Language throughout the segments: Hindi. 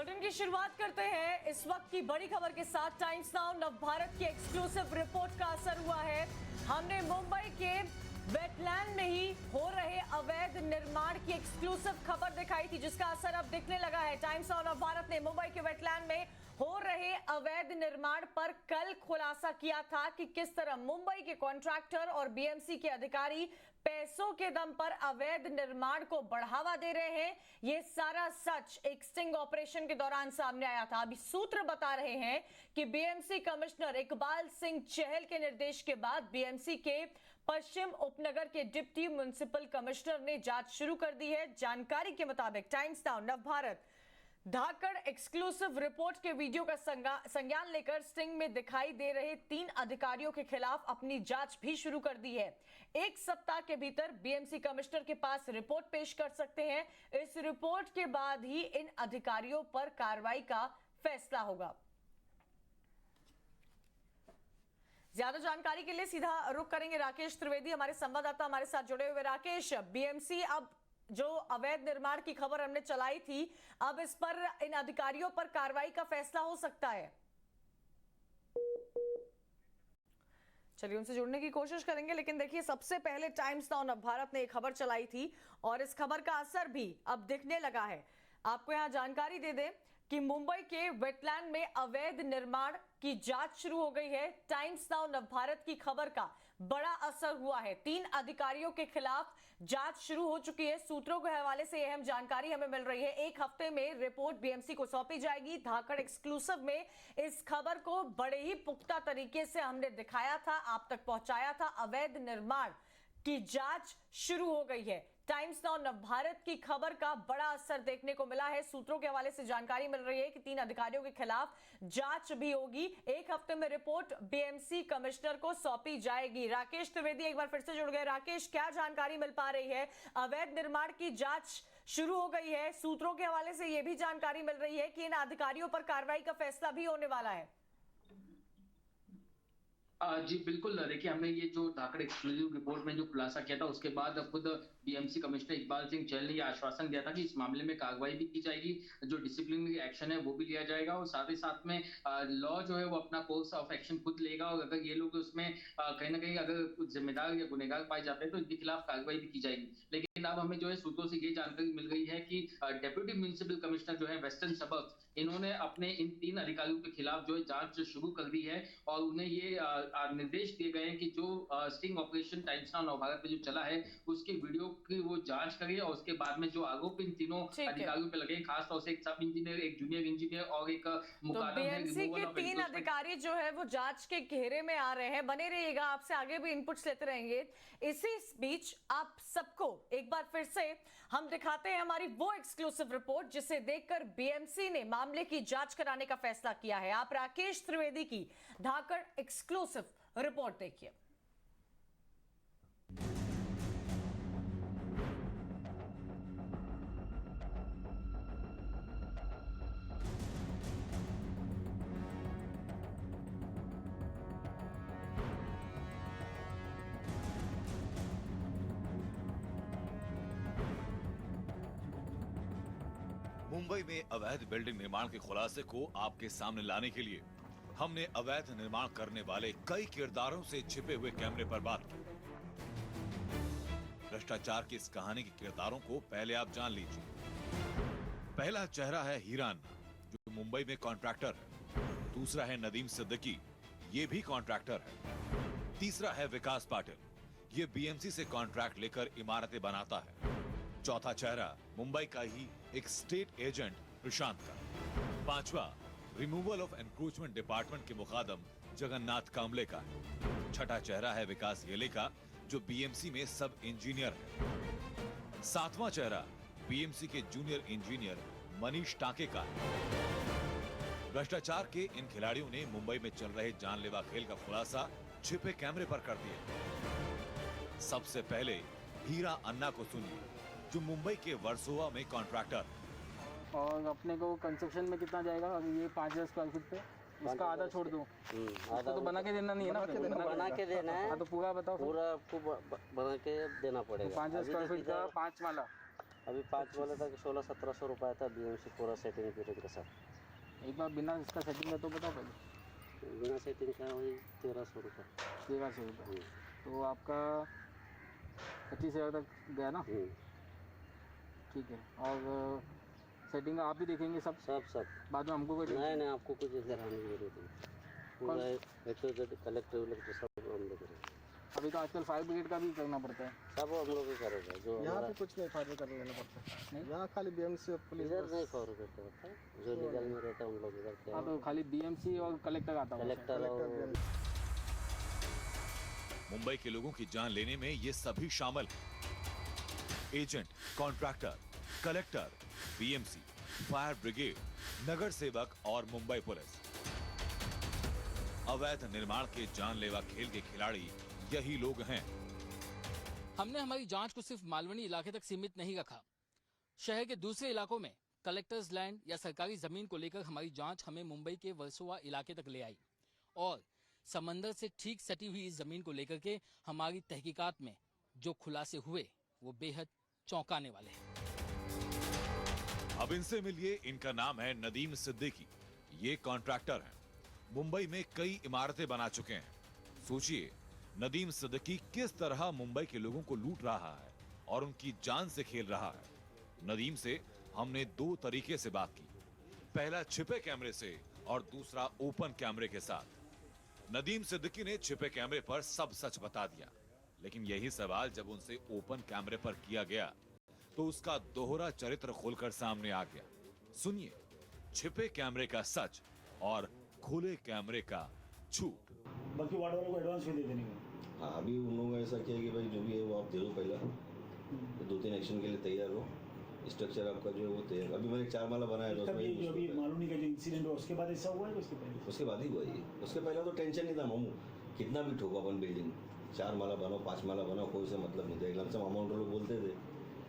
बुलेटिन की शुरुआत करते हैं इस वक्त की बड़ी खबर के साथ। टाइम्स नाउ नवभारत की एक्सक्लूसिव रिपोर्ट का असर हुआ है। हमने मुंबई के वेटलैंड में ही हो रहे अवैध निर्माण की एक्सक्लूसिव खबर दिखाई थी, जिसका असर अब दिखने लगा है। टाइम्स नाउ नवभारत ने मुंबई के वेटलैंड में हो रहे अवैध निर्माण पर कल खुलासा किया था कि किस तरह मुंबई के कॉन्ट्रैक्टर और बीएमसी के अधिकारी पैसों के दम पर अवैध निर्माण को बढ़ावा दे रहे हैं। यह सारा सच एक स्टिंग ऑपरेशन के दौरान सामने आया था। अभी सूत्र बता रहे हैं कि बीएमसी कमिश्नर इकबाल सिंह चहल के निर्देश के बाद बीएमसी के पश्चिम उपनगर के डिप्टी म्युनिसिपल कमिश्नर ने जांच शुरू कर दी है। जानकारी के मुताबिक टाइम्स नाउ नवभारत धाकड़ एक्सक्लूसिव रिपोर्ट के वीडियो का संज्ञान लेकर स्टिंग में दिखाई दे रहे 3 अधिकारियों के खिलाफ अपनी जांच भी शुरू कर दी है। 1 सप्ताह के भीतर बीएमसी कमिश्नर के पास रिपोर्ट पेश कर सकते हैं। इस रिपोर्ट के बाद ही इन अधिकारियों पर कार्रवाई का फैसला होगा। ज्यादा जानकारी के लिए सीधा रुख करेंगे राकेश त्रिवेदी, हमारे संवाददाता हमारे साथ जुड़े हुए। राकेश, बीएमसी अब जो अवैध निर्माण की खबर हमने चलाई थी, अब इस पर इन अधिकारियों पर कार्रवाई का फैसला हो सकता है। चलिए उनसे जुड़ने की कोशिश करेंगे, लेकिन देखिए सबसे पहले टाइम्स नाउ नवभारत ने एक खबर चलाई थी और इस खबर का असर भी अब दिखने लगा है। आपको यहां जानकारी दे दें कि मुंबई के वेटलैंड में अवैध निर्माण की जांच शुरू हो गई है। टाइम्स नाउ नवभारत की खबर का बड़ा असर हुआ है। 3 अधिकारियों के खिलाफ जांच शुरू हो चुकी है। सूत्रों के हवाले से अहम जानकारी हमें मिल रही है। 1 हफ्ते में रिपोर्ट बीएमसी को सौंपी जाएगी। धाकड़ एक्सक्लूसिव में इस खबर को बड़े ही पुख्ता तरीके से हमने दिखाया था, आप तक पहुंचाया था। अवैध निर्माण की जांच शुरू हो गई है। टाइम्स नाउ नवभारत की खबर का बड़ा असर देखने को मिला है। सूत्रों के हवाले से जानकारी मिल रही है कि 3 अधिकारियों के खिलाफ जांच भी होगी। 1 हफ्ते में रिपोर्ट बीएमसी कमिश्नर को सौंपी जाएगी। राकेश त्रिवेदी एक बार फिर से जुड़ गए। राकेश, क्या जानकारी मिल पा रही है? अवैध निर्माण की जांच शुरू हो गई है। सूत्रों के हवाले से यह भी जानकारी मिल रही है कि इन अधिकारियों पर कार्रवाई का फैसला भी होने वाला है। जी बिल्कुल, देखिए हमने ये जो धाकड़ एक्सक्लूसिव रिपोर्ट में जो खुलासा किया था, उसके बाद खुद बीएमसी कमिश्नर इकबाल सिंह चहल ने ये आश्वासन दिया था कि इस मामले में कार्रवाई भी की जाएगी, जो डिसिप्लिनरी एक्शन है वो भी लिया जाएगा और साथ ही साथ में लॉ जो है वो अपना कोर्स ऑफ एक्शन खुद लेगा और अगर ये लोग उसमें कहीं ना कहीं अगर कुछ जिम्मेदार या गुनहगार पाए जाते हैं तो इनके खिलाफ कार्रवाई भी की जाएगी। लेकिन अब हमें जो है सूत्रों से ये जानकारी मिल गई है कि डेप्यूटी म्युनिसिपल कमिश्नर जो है वेस्टर्न सबर्ब्स, इन्होंने अपने इन 3 अधिकारियों के खिलाफ जो है जांच शुरू कर दी है और उन्हें ये निर्देश दिए गए हैं कि जो sting operation times now Navbharat में जो चला है उसके वीडियो की वो जांच करें और उसके बाद में जो आरोप इन तीनों अधिकारियों पे लगे, खासतौर से एक सब इंजीनियर, एक जूनियर इंजीनियर और एक मुकादम है। बीएमसी के 3 अधिकारी जो है वो जांच के घेरे में आ रहे हैं। बने रहिएगा, आपसे आगे भी इनपुट्स लेते रहेंगे। इसी बीच आप सबको एक बार फिर से हम दिखाते हैं हमारी वो एक्सक्लूसिव रिपोर्ट जिसे देखकर बीएमसी ने मामले की जांच कराने का फैसला किया है। आप राकेश त्रिवेदी की धाकड़ एक्सक्लूसिव रिपोर्ट देखिए। मुंबई में अवैध बिल्डिंग निर्माण के खुलासे को आपके सामने लाने के लिए हमने अवैध निर्माण करने वाले कई किरदारों से छिपे हुए कैमरे पर बात की। भ्रष्टाचार की इस कहानी के किरदारों को पहले आप जान लीजिए। पहला चेहरा है हीरा अन्ना, जो मुंबई में कॉन्ट्रैक्टर है। दूसरा है नदीम सिद्दीकी, ये भी कॉन्ट्रैक्टर है। तीसरा है विकास पाटिल, ये बीएमसी से कॉन्ट्रैक्ट लेकर इमारतें बनाता है। चौथा चेहरा मुंबई का ही एक स्टेट एजेंट प्रशांत का। पांचवा रिमूवल ऑफ एनक्रोचमेंट डिपार्टमेंट के मुकादम जगन्नाथ कामले का है। छठा चेहरा है विकास येले का, जो बीएमसी में सब इंजीनियर है। सातवां चेहरा बीएमसी के जूनियर इंजीनियर मनीष टाके का है। भ्रष्टाचार के इन खिलाड़ियों ने मुंबई में चल रहे जानलेवा खेल का खुलासा छिपे कैमरे पर कर दिया। सबसे पहले हीरा अन्ना को सुनिए, जो मुंबई के वर्सोवा में कॉन्ट्रैक्टर। और अपने को कंस्ट्रक्शन में कितना जाएगा? अभी ये 5000 स्क्वायर फीट पे उसका आधा छोड़ दो। आधा तो बना के देना नहीं है ना? बना के देना है। तो पूरा बताओ। पूरा आपको बना के देना पड़ेगा। 5000 स्क्वायर फीट का 5 माला अभी 5 बोले था कि 1600-1700 रुपया था BMC पूरा सेटिंग पीरियड के साथ। एक बार बिना इसका सेटिंग का तो बताओ पहले। बिना सेटिंग का वही 1300 रुपये। 1300 रुपये, तो आपका 25,000 तक गया ना। ठीक है, और सेटिंग आप ही देखेंगे सब सब बाद में हमको कोई नहीं, आपको कुछ इधर आने की जरूरत नहीं, पूरा कलेक्टर वलेक्टर सब हम देख रहे हैं। अभी तो आजकल फायर ब्रिगेड का भी करना पड़ता है। सब हम लोग ही करेगा जो यहाँ हमारा पे कुछ नहीं फायर करने देना पड़ता है, यहाँ खाली BMC और पुलिस इधर नहीं फॉलो करते होता है, जो लीगल में रहता है उन लोग इधर हाँ, तो खाली BMC और कलेक्टर आता है। कलेक्टर और मुंबई के लोगों की जान लेने में ये सभी शामिल हैं। Agent, contractor, collector, BMC, fire brigade, नगर सेवक और मुंबई पुलिस। अवैध निर्माण के जानलेवा खेल के खिलाड़ी यही लोग हैं। हमने हमारी जांच को सिर्फ मालवनी इलाके तक सीमित नहीं रखा। शहर के दूसरे इलाकों में कलेक्टर्स लैंड या सरकारी जमीन को लेकर हमारी जांच हमें मुंबई के वर्सोवा इलाके तक ले आई और समंदर से ठीक सटी हुई इस जमीन को लेकर के हमारी तहकीकात में जो खुलासे हुए वो बेहद चौंकाने वाले हैं। अब इनसे मिलिए, इनका नाम है नदीम सिद्दीकी। ये कॉन्ट्रैक्टर हैं, मुंबई में कई इमारतें बना चुके हैं। सोचिए, नदीम सिद्दीकी किस तरह मुंबई के लोगों को लूट रहा है और उनकी जान से खेल रहा है। नदीम से हमने 2 तरीके से बात की, पहला छिपे कैमरे से और दूसरा ओपन कैमरे के साथ। नदीम सिद्दीकी ने छिपे कैमरे पर सब सच बता दिया, लेकिन यही सवाल जब उनसे ओपन कैमरे पर किया गया तो उसका दोहरा चरित्र खुलकर सामने आ गया। सुनिए छिपे कैमरे का सच और खुले कैमरे का झूठ। बाकी वार्ड वालों को एडवांस भी दे देने का। हाँ, अभी उन लोगों ने ऐसा किया कि भाई जो भी है वो आप दे दो, पहला 2-3 एक्शन के लिए तैयार हो, स्ट्रक्चर आपका जो है वो तैयार। अभी मैंने 4 माला बनाया है, जो अभी मालूनी का जो इंसिडेंट हुआ उसके बाद ऐसा हुआ है, उसके पहले उसके बाद ही हुआ ये। उसके पहले तो टेंशन नहीं था मामू, कितना भी ठोको अपन बिल्डिंग, 4 माला बनाओ 5 माला बनाओ, कोई से मतलब नहीं था। एक लमसम अमाउंट लोग बोलते थे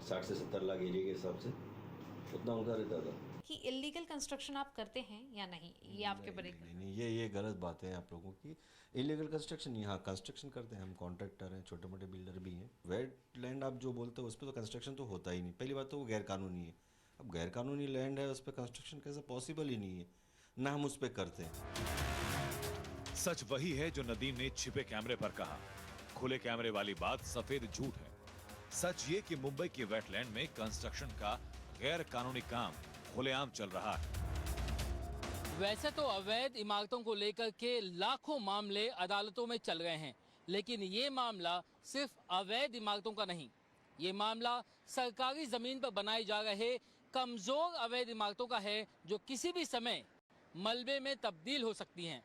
60 से 70 लाख एरिया के हिसाब से, उतना उनका रहता था। कि इलीगल कंस्ट्रक्शन आप करते हैं या नहीं, ये आपके बड़े नहीं, ये गलत बात है आप लोगों की। इलीगल कंस्ट्रक्शन, यहाँ कंस्ट्रक्शन करते हैं हम, कॉन्ट्रैक्टर हैं, छोटे मोटे बिल्डर भी हैं। वेट लैंड आप जो बोलते हो उस पर तो कंस्ट्रक्शन तो होता ही नहीं। पहली बात तो वो गैर कानूनी है। अब गैर कानूनी लैंड है, उस पर कंस्ट्रक्शन कैसे पॉसिबल ही नहीं है, ना हम उस पर करते हैं। सच वही है जो नदीम ने छिपे कैमरे पर कहा। खुले कैमरे वाली बात सफेद झूठ है। सच ये कि मुंबई के वेटलैंड में कंस्ट्रक्शन का गैर कानूनी काम खुलेआम चल रहा है। वैसे तो अवैध इमारतों को लेकर के लाखों मामले अदालतों में चल रहे हैं, लेकिन ये मामला सिर्फ अवैध इमारतों का नहीं, ये मामला सरकारी जमीन पर बनाए जा रहे कमजोर अवैध इमारतों का है, जो किसी भी समय मलबे में तब्दील हो सकती हैं।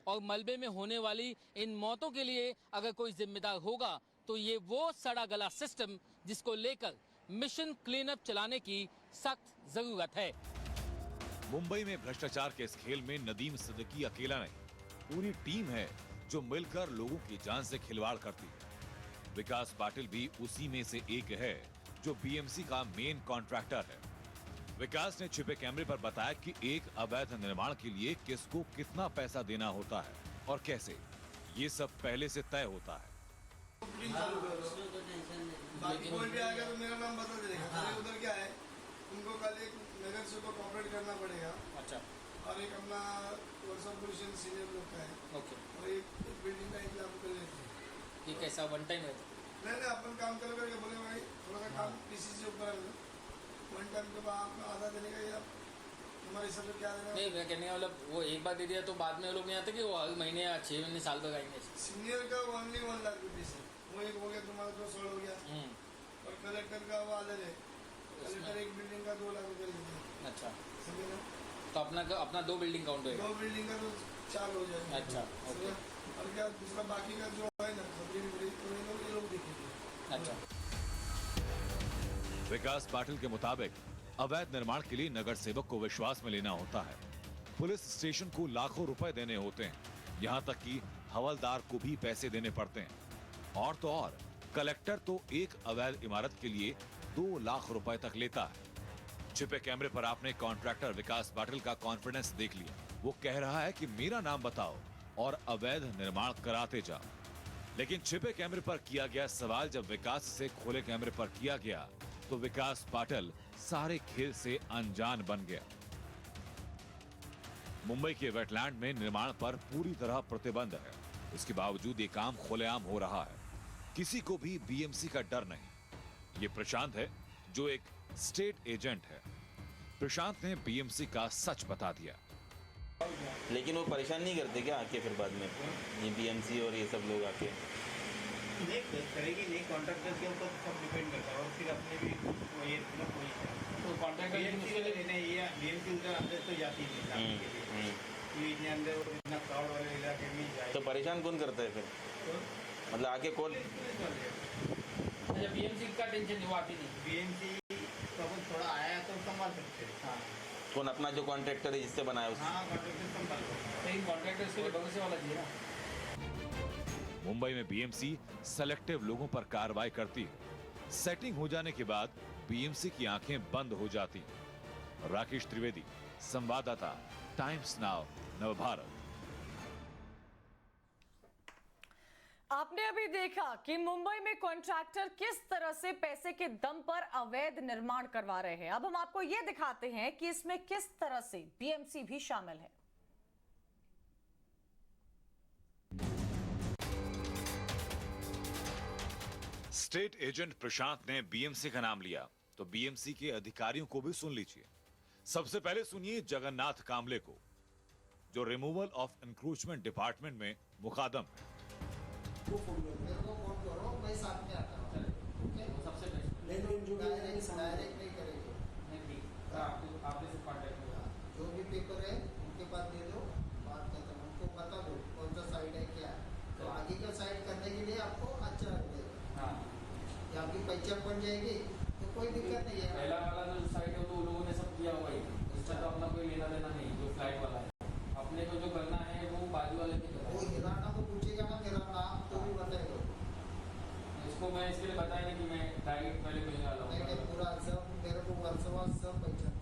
और मलबे में होने वाली इन मौतों के लिए अगर कोई जिम्मेदार होगा तो ये वो सड़ा गला सिस्टम जिसको लेकर मिशन क्लीन अप चलाने की सख्त जरूरत है। मुंबई में भ्रष्टाचार के इस खेल में नदीम सिद्दीकी अकेला नहीं, पूरी टीम है जो मिलकर लोगों की जान से खिलवाड़ करती है। विकास पाटिल भी उसी में से एक है जो BMC का मेन कॉन्ट्रैक्टर है। विकास ने छिपे कैमरे पर बताया कि एक अवैध निर्माण के लिए किसको कितना पैसा देना होता है और कैसे, ये सब पहले से तय होता है। बाकी कोई भी आएगा तो मेरा नाम बता देगा। उधर क्या है, उनको कल एक नगर से को कॉपरेट करना पड़ेगा। अच्छा। और एक अपना पोल्यूशन सीनियर लोग का है। ओके। और एक बिल्डिंग का 1 लाख रुपये लेते हैं। ये कैसा वन टाइम है? नहीं, अपन काम कर करके बोले भाई थोड़ा सा काम किसी से ऊपर है, 1 टाइम के बाद आपको आधा देने का, या हमारे हिसाब से क्या देना। नहीं, मैं कहने का मतलब वो एक बार दे दिया तो बाद में लोग नहीं आते कि वो हर महीने या 6 महीने साल तक आएंगे। सीनियर का ओनली 1 लाख रुपीज़ है, वो एक हो गया, तुम्हारा तो 100 हो गया। और कलेक्टर का वो अलग है, कलेक्टर एक बिल्डिंग का 2 लाख रुपये लेते हैं। अच्छा, समझे ना? तो अपना 2 बिल्डिंग काउंट होगा। 2 बिल्डिंग का तो 4 हो जाएगा। अच्छा, ओके। और क्या दूसरा बाकी का जो है ना, ये लोग देखेंगे। अच्छा। विकास पाटिल के मुताबिक अवैध निर्माण के लिए नगर सेवक को विश्वास में लेना होता है, पुलिस स्टेशन को लाखों रुपए देने होते हैं, यहाँ तक कि हवलदार को भी पैसे देने पड़ते हैं। और तो और कलेक्टर तो एक अवैध इमारत के लिए 2 लाख रुपए तक लेता है। छिपे कैमरे पर आपने कॉन्ट्रैक्टर विकास पाटिल का कॉन्फिडेंस देख लिया। वो कह रहा है कि मेरा नाम बताओ और अवैध निर्माण कराते जाओ। लेकिन छिपे कैमरे पर किया गया सवाल जब विकास से खुले कैमरे पर किया गया तो विकास पाटिल सारे खेल से अनजान बन गया। मुंबई के वेटलैंड में निर्माण पर पूरी तरह प्रतिबंध है। इसके बावजूद ये काम खुलेआम हो रहा है। किसी को भी बीएमसी का डर नहीं। ये प्रशांत है जो एक स्टेट एजेंट है। प्रशांत ने बीएमसी का सच बता दिया। लेकिन वो परेशान नहीं करते क्या आके फिर बाद में ये बीएमसी और ये सब लोग आके? नहीं करेगी, नहीं कॉन्ट्रैक्टर के ऊपर सब डिपेंड करता है और फिर अपने भी ये कोई तो कॉन्ट्रैक्टर बीएमसी उधर अंदर तो जाती है इतने अंदर इतना क्राउड वाले इलाके में जाए तो परेशान कौन करता है फिर? मतलब आके कौन? अच्छा, बीएमसी का टेंशन नहीं, वो आती नहीं। बीएमसी तो थोड़ा आया तो संभाल सकते हैं। हाँ, कौन? अपना जो कॉन्ट्रैक्टर है जिससे बनाया उससे? हाँ, कॉन्ट्रैक्टर संभाल सकते हैं। कॉन्ट्रैक्टर इसके लिए भरोसे वाला चाहिए ना। मुंबई में बीएमसी सेलेक्टिव लोगों पर कार्रवाई करती है। सेटिंग हो जाने के बाद बीएमसी की आंखें बंद हो जाती हैं। राकेश त्रिवेदी, संवाददाता, टाइम्स नाउ, नवभारत। आपने अभी देखा कि मुंबई में कॉन्ट्रैक्टर किस तरह से पैसे के दम पर अवैध निर्माण करवा रहे हैं। अब हम आपको यह दिखाते हैं कि इसमें किस तरह से बीएमसी भी शामिल है। स्टेट एजेंट प्रशांत ने बीएमसी का नाम लिया तो बीएमसी के अधिकारियों को भी सुन लीजिए। सबसे पहले सुनिए जगन्नाथ कामले को, जो रिमूवल ऑफ इंक्रोचमेंट डिपार्टमेंट में मुकादम है। जो भी पेपर है उनके पास दे दो, बात खत्म। उनको बता दो कौन सा साइड है क्या है, तो आगे का साइड करने के लिए आपको अच्छा लगेगा। या आपकी पहचान बन जाएगी तो कोई दिक्कत नहीं है। पहला वाला जो साइड है वो लोगों ने सब किया हुआ है, इसका तो अपना कोई लेना देना नहीं। जो फ्लाइट वाला है अपने को जो करना है वो बाजू वाले की करना है। वो हिराना को पूछेगा ना मेरा नाम तो भी बताएगा। इसको मैं इसके लिए बताया नहीं कि मैं डायरेक्ट पहले मिलने वाला हूँ। नहीं पूरा सब मेरे को वर्षवास सब पहचान,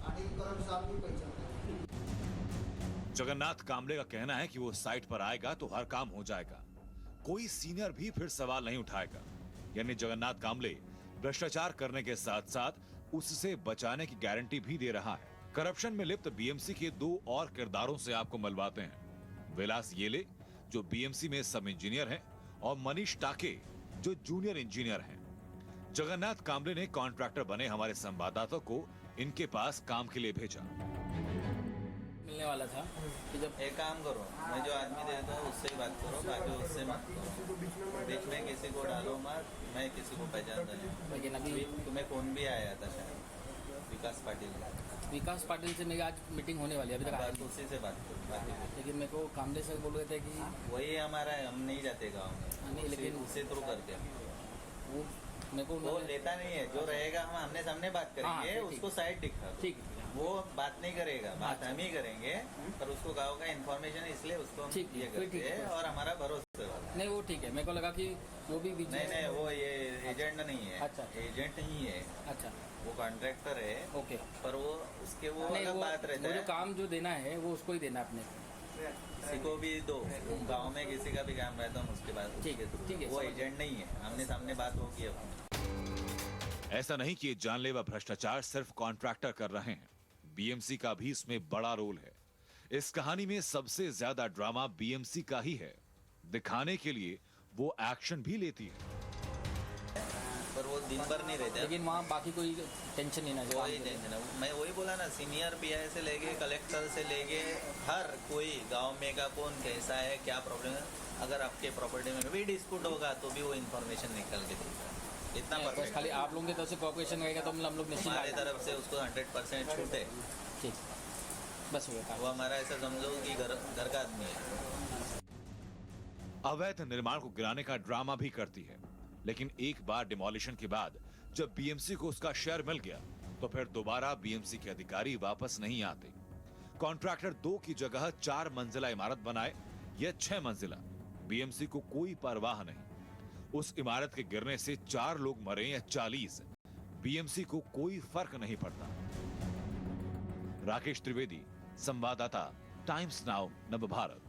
अनिल करम साहब भी पहचान। जगन्नाथ कामले का कहना है कि वो साइट पर आएगा तो हर काम हो जाएगा, कोई सीनियर भी फिर सवाल नहीं उठाएगा। यानी जगन्नाथ कामले भ्रष्टाचार करने के साथ साथ उससे बचाने की गारंटी भी दे रहा है। करप्शन में लिप्त बीएमसी के दो और किरदारों से आपको मिलवाते हैं। विलास येले, जो बीएमसी में सब इंजीनियर हैं, और मनीष टाके, जो जूनियर इंजीनियर हैं। जगन्नाथ कामले ने कॉन्ट्रैक्टर बने हमारे संवाददाता को इनके पास काम के लिए भेजा। मिलने वाला था कि जब एक काम करो, मैं जो आदमी देता हूँ उससे ही बात करो, बाकी उससे मत करो। बीच में किसी को डालो मत, मैं किसी को पहचानता नहीं। लेकिन अभी तुम्हें फोन भी आया था शायद विकास पाटिल का। विकास पाटिल से मेरी आज मीटिंग होने वाली है, अभी तक आया नहीं। उसी से बात करो, बाकी लेकिन मेरे को कामले सर बोल रहे थे कि वही हमारा है, हम नहीं जाते गाँव में। नहीं, लेकिन उसे थ्रू करते हैं। वो मेरे को वो लेता नहीं है, जो रहेगा हम आमने सामने बात करेंगे, उसको साइड दिखा। ठीक है, वो बात नहीं करेगा, बात हम ही करेंगे, पर उसको गाँव का इन्फॉर्मेशन इसलिए उसको ये करते हैं और हमारा भरोसा। नहीं वो ठीक है, मेरे को लगा कि वो भी बीच नहीं नहीं, वो ये एजेंट नहीं है। अच्छा, एजेंट नहीं है। अच्छा, वो कॉन्ट्रैक्टर है। ओके, पर वो उसके वो नहीं, अलग बात रहता है। जो काम जो देना है वो उसको ही देना अपने। किसी को भी दो, गांव में किसी का भी काम रहता है उसके बाद। ठीक है, ठीक है, वो एजेंट नहीं है, आमने सामने बात होगी। ऐसा नहीं कि ये जानलेवा भ्रष्टाचार सिर्फ कॉन्ट्रैक्टर कर रहे हैं, बीएमसी का भी इसमें बड़ा रोल है। इस कहानी में सबसे ज्यादा ड्रामा बीएमसी का ही है। दिखाने के लिए वो एक्शन भी लेती है, पर वो दिन भर नहीं रहते। लेकिन वहाँ बाकी कोई टेंशन नहीं ना। कोई टेंशन है, मैं वही बोला ना, सीनियर पीआई से लेके कलेक्टर से लेके हर कोई गांव में का कौन कैसा है, क्या प्रॉब्लम है, अगर आपके प्रॉपर्टी में भी डिस्प्यूट होगा तो भी वो इन्फॉर्मेशन निकल के देगा। इतना बस खाली आप लोगों की तरफ से कोऑपरेशन रहेगा तो हम लोग निश्चित हमारी तरफ से उसको 100% छूट है। ठीक, बस हो गया। वो हमारा ऐसा समझो कि घर का आदमी है। अवैध निर्माण को गिराने का ड्रामा भी करती है, लेकिन एक बार डिमोलिशन के बाद जब बीएमसी को उसका शेयर मिल गया तो फिर दोबारा बीएमसी के अधिकारी वापस नहीं आते। कॉन्ट्रैक्टर 2 की जगह 4 मंजिला इमारत बनाए या 6 मंजिला, बीएमसी को कोई परवाह नहीं। उस इमारत के गिरने से 4 लोग मरे या 40, बीएमसी को कोई फर्क नहीं पड़ता। राकेश त्रिवेदी, संवाददाता, times now, Navbharat.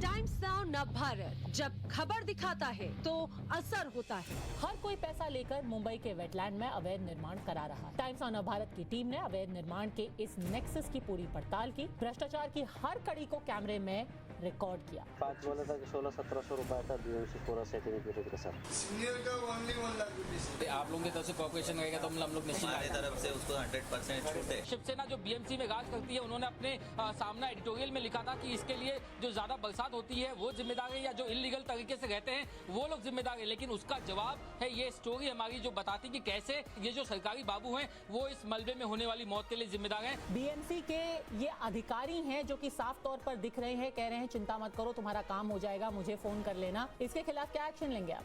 Times times now नव भारत, जब खबर दिखाता है तो असर होता है। हर कोई पैसा लेकर मुंबई के वेटलैंड में अवैध निर्माण करा रहा है। टाइम्स ऑफ भारत की टीम ने अवैध निर्माण के इस नेक्सस की पूरी पड़ताल की, भ्रष्टाचार की हर कड़ी को कैमरे में रिकॉर्ड किया। 5 बोला था कि 1600-1700 रुपया था बीएमसी पूरा सेटिंग पीरियड के साथ। सीनियर का ओनली 1 लाख रुपीस। आप लोगों की तरफ से कॉर्पोरेशन रहेगा तो हम लोग निश्चित हमारी तरफ से उसको 100% छूट है। शिवसेना जो बीएमसी में राज करती है, उन्होंने अपने सामना एडिटोरियल में लिखा था कि इसके लिए जो ज्यादा बरसात होती है वो जिम्मेदार है, या जो इलीगल तरीके से रहते हैं वो लोग जिम्मेदार है। लेकिन उसका जवाब है ये स्टोरी हमारी जो बताती कि कैसे ये जो सरकारी बाबू हैं वो इस मलबे में होने वाली मौत के लिए जिम्मेदार हैं। बीएमसी के ये अधिकारी हैं जो कि साफ तौर पर दिख रहे हैं, कह रहे हैं चिंता मत करो, तुम्हारा काम हो जाएगा, मुझे फोन कर लेना। इसके खिलाफ क्या एक्शन लेंगे आप?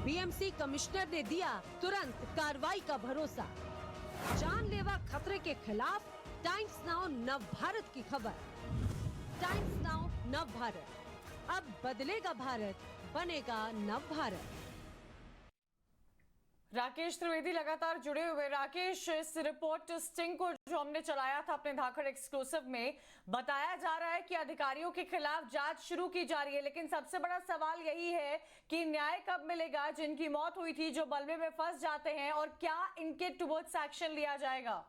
बीएमसी कमिश्नर ने दिया तुरंत कार्रवाई का भरोसा। जानलेवा खतरे के खिलाफ टाइम्स नाउ नव भारत की खबर। टाइम्स नाउ नव भारत, अब बदलेगा भारत, बनेगा नव भारत। राकेश त्रिवेदी लगातार जुड़े हुए। राकेश, इस रिपोर्ट स्टिंग को जो हमने चलाया था अपने धाकड़ एक्सक्लूसिव में, बताया जा रहा है कि अधिकारियों के खिलाफ जांच शुरू की जा रही है, लेकिन सबसे बड़ा सवाल यही है कि न्याय कब मिलेगा जिनकी मौत हुई थी, जो मलबे में फंस जाते हैं, और क्या इनके टुवर्ड्स एक्शन लिया जाएगा?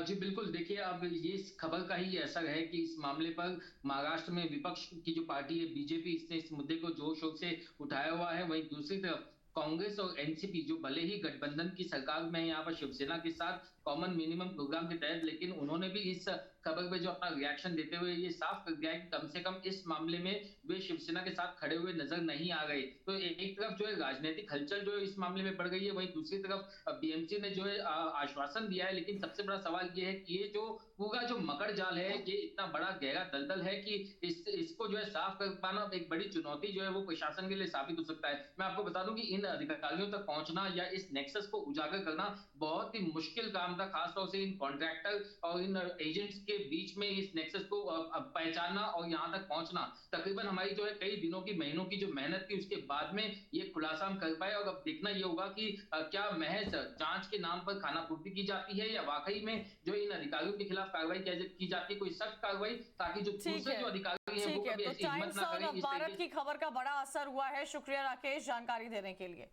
जी बिल्कुल, देखिए अब ये इस खबर का ही असर है कि इस मामले पर महाराष्ट्र में विपक्ष की जो पार्टी है बीजेपी, इसने इस मुद्दे को जोर शोर से उठाया हुआ है। वहीं दूसरी तरफ कांग्रेस और एनसीपी जो भले ही गठबंधन की सरकार में है यहाँ पर शिवसेना के साथ कॉमन मिनिमम प्रोग्राम के तहत, लेकिन उन्होंने भी इस खबर पे जो अपना रिएक्शन देते हुए ये साफ कर दिया है कि कम से कम इस मामले में वे शिवसेना के साथ खड़े हुए नजर नहीं आ गए। तो एक तरफ जो है राजनीतिक हलचल जो है इस मामले में बढ़ गई है, वहीं दूसरी तरफ बीएमसी ने जो है आश्वासन दिया है। लेकिन सबसे बड़ा सवाल ये है कि ये जो पूरा जो मकड़ जाल है, ये इतना बड़ा गहरा दलदल है कि इसको जो है साफ कर पाना एक बड़ी चुनौती जो है वो प्रशासन के लिए साबित हो सकता है। मैं आपको बता दूं कि इन अधिकारियों तक पहुंचना या इस नेक्सस को उजागर करना बहुत ही मुश्किल काम था, खासतौर से इन कॉन्ट्रैक्टर और इन एजेंट्स के बीच में इस नेक्सस को पहचानना और यहाँ तक पहुंचना तकरीबन हमारी जो है कई दिनों की, महीनों की जो मेहनत थी, उसके बाद में ये खुलासा हम कर पाए। और अब देखना ये होगा कि क्या महज जांच के नाम पर खानापूर्ति की जाती है या वाकई में जो इन अधिकारियों के खिलाफ कार्रवाई की जाती है, कोई सख्त कार्रवाई, ताकि जो दूसरे जो अधिकारी हैं वो कभी ऐसी हिम्मत ना करें। भारत की खबर का बड़ा असर हुआ है। शुक्रिया राकेश जानकारी देने के लिए।